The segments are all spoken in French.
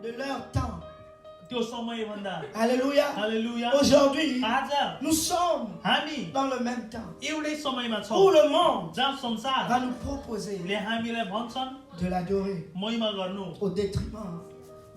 de leur temps. Alléluia. Alléluia. Aujourd'hui, आज nous sommes हामी dans le même temps एउटै समयमा छौं où le monde जहाँ संसार va nous proposer ले हामीलाई भन्छन् de l'adorer महिमा गर्नु au détriment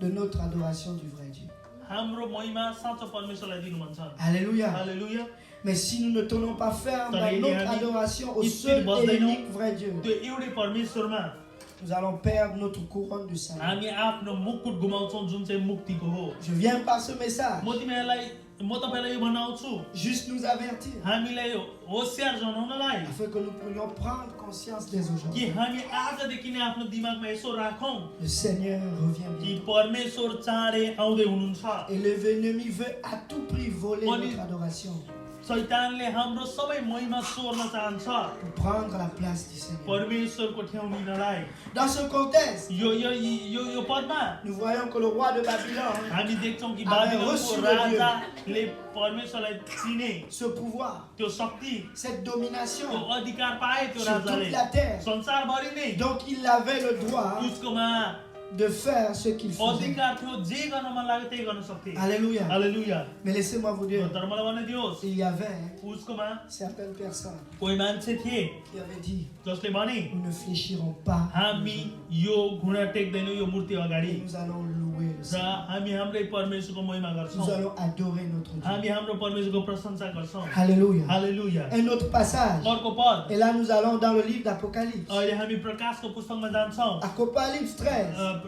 de notre adoration du vrai Dieu. हाम्रो महिमा साँचो परमेश्वरलाई दिनु भन्छन्. Alléluia. Hallelujah. Mais si nous ne tenons pas ferme dans Tadi notre हामी adoration au स्थिर seul et बस्दैनौँ unique vrai Dieu, त्यो एउटै परमेश्वरमा nous allons perdre notre couronne du salut. हामी आफ्नो मुकुट गुमाउँछौं जुन चाहिँ मुक्तिको हो. Je viens par ce message म तपाईलाई यो भनाउँछु juste nous avertir हामीलाई होशियार जनाउनलाई afin que nous pourrions prendre conscience dès कि aujourd'hui. हामी आजदेखि नै आफ्नो दिमागमा यसो राखौं Le Seigneur revient कि bientôt. परमेश्वर चाँडै आउँदै हुनुहुन्छ. Et l'ennemi veut à tout prix voler On notre adoration शैतानले हाम्रो सबै महिमा चोर्न चाहन्छ pour prendre la place du Seigneur. परमेश्वरको ठाउँ लिनलाई. Dans ce contexte, यो Padma nous voyons que le roi de Babylone हामी देख्छौं कि avait बाबिलोनको reçu de Dieu राजाले परमेश्वरलाई चिने ce pouvoir, त्यो शक्ति cette त्यो domination अधिकार पाए त्यो sur राजाले toute la terre. संसारभरि नै Donc il avait le droit उसकोमा de faire ce qu'il faisait. अधिकार थियो जे गर्न मन लाग्यो त्यही गर्न सक्थे. Alléluia. Hallelujah. Mais laissez-moi vous dire, तर मलाई भनिदियोस् il y avait उसकोमा certaines personnes कोही मान्छे थिए qui avaient dit, जसले भने nous ne fléchirons pas हामी यो घुँडा टेक्दैनौँ यो मूर्ति अगाडि et nous allons louer le र Seigneur. हामी हाम्रै परमेश्वरको महिमा Nous गर्छौँ. allons adorer notre Dieu. हामी हाम्रो परमेश्वरको प्रशंसा गर्छौँ. Alléluia. Hallelujah. Un autre passage. अर्को पद Et là, nous allons dans le livre d'Apocalypse. अहिले हामी प्रकाशको पुस्तकमा जान्छौँ. Apocalypse 13.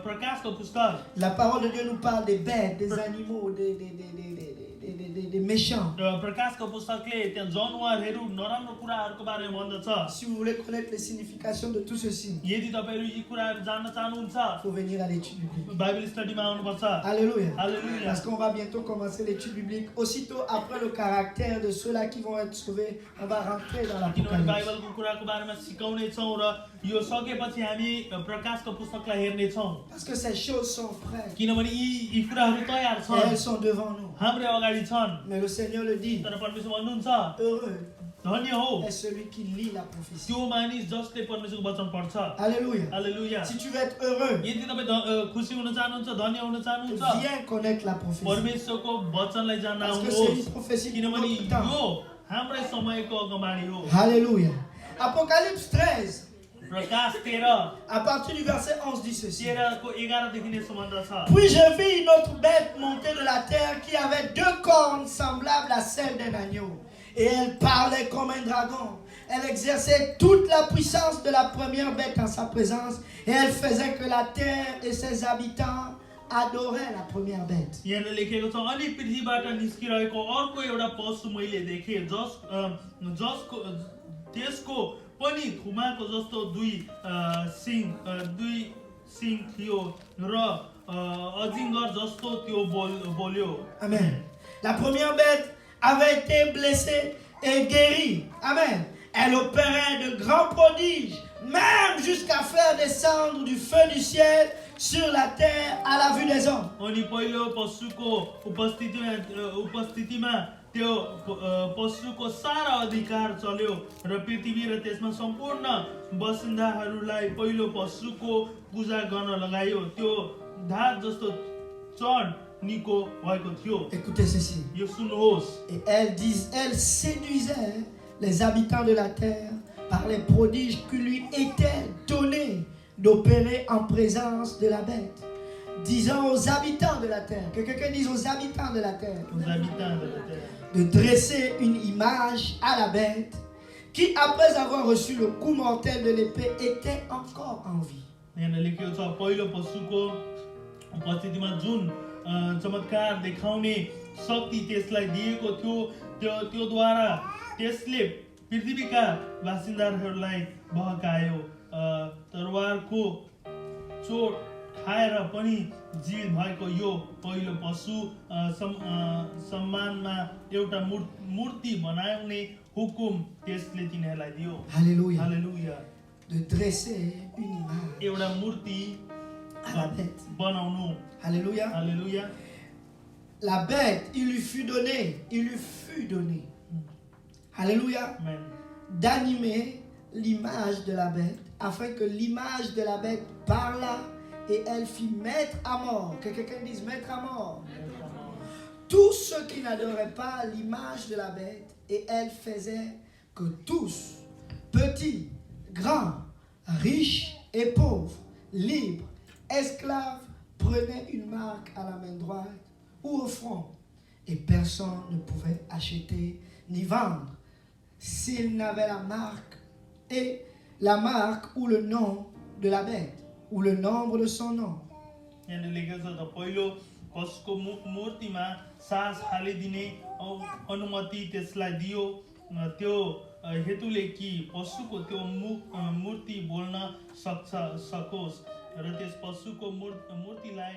प्रकाशको पुस्तक La parole de Dieu nous parle des bêtes, des animaux, des méchants. प्रकाशको पुस्तकले त्यहाँ जनावरहरू नराम्रो कुराहरूको बारेमा भन्दछ. Si vous voulez connaître les significations de tout ceci, यदि तपाईहरु यी कुराहरू जान्न चाहनुहुन्छ il faut venir à l'étude biblique. Bible स्टडीमा आउनुपर्छ. Alléluia. Hallelujah. Parce qu'on va bientôt commencer l'étude biblique. Aussitôt après le caractère de ceux-là qui vont être sauvés, on va rentrer dans किनभने l'Apocalypse. बाइबलको कुराको बारेमा सिकाउने छौं र यो सकेपछि हामी प्रकाशको पुस्तकलाई हेर्ने छौं. Parce que ces choses sont prêtes. किनभने यी कुराहरू तयार Et छन्. elles sont devant nous. हाम्रो अगाडि छन्. Mais le Seigneur le dit. तर परमेश्वर भन्नुहुन्छ Heureux धन्य हो est celui qui lit la prophétie. त्यो मानिस जसले परमेश्वरको वचन पढ्छ. Alléluia. Hallelujah. Si tu veux être heureux, यदि तपाई खुसी हुन चाहनुहुन्छ धन्य हुन चाहनुहुन्छ viens connaître la prophétie. परमेश्वरको वचनलाई जान्न Parce que c'est une आउनुहोस्. prophétie de किनभने notre temps. यो हाम्रै समयको अगमबाणी हो. Alléluia. Apocalypse 13, प्रकाश 13 à partir du verset 11 dit ceci. 13 को 11 देखि नै सम्बन्ध छ. Puis je vis une autre bête monter de la terre qui avait deux cornes semblables à celles d'un agneau. Et elle parlait comme un dragon. Elle exerçait toute la puissance de la première bête en sa présence. Et elle faisait que la terre et ses habitants adoraient la première bête. यहाँ लेखेको छ अनि पृथ्वीबाट निस्किरहेको अर्को एउटा पशु मैले देखेँ जसको त्यसको पनि थुमाको जस्तो दुई सिङ थियो र अजिङ्गर जस्तो त्यो बोल्यो. Amen. La première bête avait été blessée et guérie. Amen. Elle opérait de grands prodiges, même jusqu'à faire descendre du feu du ciel sur la terre à la vue des hommes. अनि पहिलो पशुको उपस्थितिमा त्यो पशुको सारा अधिकार चल्यो र पृथ्वी र त्यसमा सम्पूर्ण बसिन्दाहरूलाई पहिलो पशुको पूजा गर्न लगायो. त्यो धार जस्तो चढ्नीको भएको थियो. Écoutez ceci. यो सुन्नुहोस्. Et elle séduisait les habitants de la terre par les prodiges qui lui étaient donnés d'opérer en présence de la bête. Disant aux habitants de la terre, que quelqu'un dise aux habitants de la terre, aux habitants de la terre, de dresser une image à la bête qui, après avoir reçu le coup mortel de l'épée, était encore en vie. यहाँ लेखिएको छ पहिलो पशुको उपस्थितिमा जुन चमत्कार देखाउने शक्ति त्यसलाई दिएको थियो त्योद्वारा त्यसले पृथ्वीका बासिन्दाहरूलाई बहकायो. तरवारको चोट खाएर पनि जीवित भएको यो पहिलो पशु सम्मानमा एउटा मूर्ति बनाउने हुकुम त्यसले तिनीहरूलाई दियो. Alléluia. Hallelujah. De dresser une image एउटा मूर्ति à la bête. बनाउनु. Alléluia. Hallelujah. La bête, il lui fut donné. Alléluia. Amen. D'animer l'image de la bête afin que l'image de la bête parlât et elle fit mettre à mort. Que quelqu'un dise mettre à mort. Tous ceux qui n'adoraient pas l'image de la bête, et elle faisait que tous, petits, grands, riches et pauvres, libres, esclaves, prenaient une marque à la main droite ou au front, et personne ne pouvait acheter ni vendre s'il n'avait la marque ou le nom de la bête ou le nombre de son nom. यहाँनिर लेखेको छ त पहिलो पशुको मूर्तिमा सास हालिदिने अनुमति त्यसलाई दियो त्यो हेतुले कि पशुको त्यो मूर्ति बोल्न सकोस् र त्यस पशुको मूर्तिलाई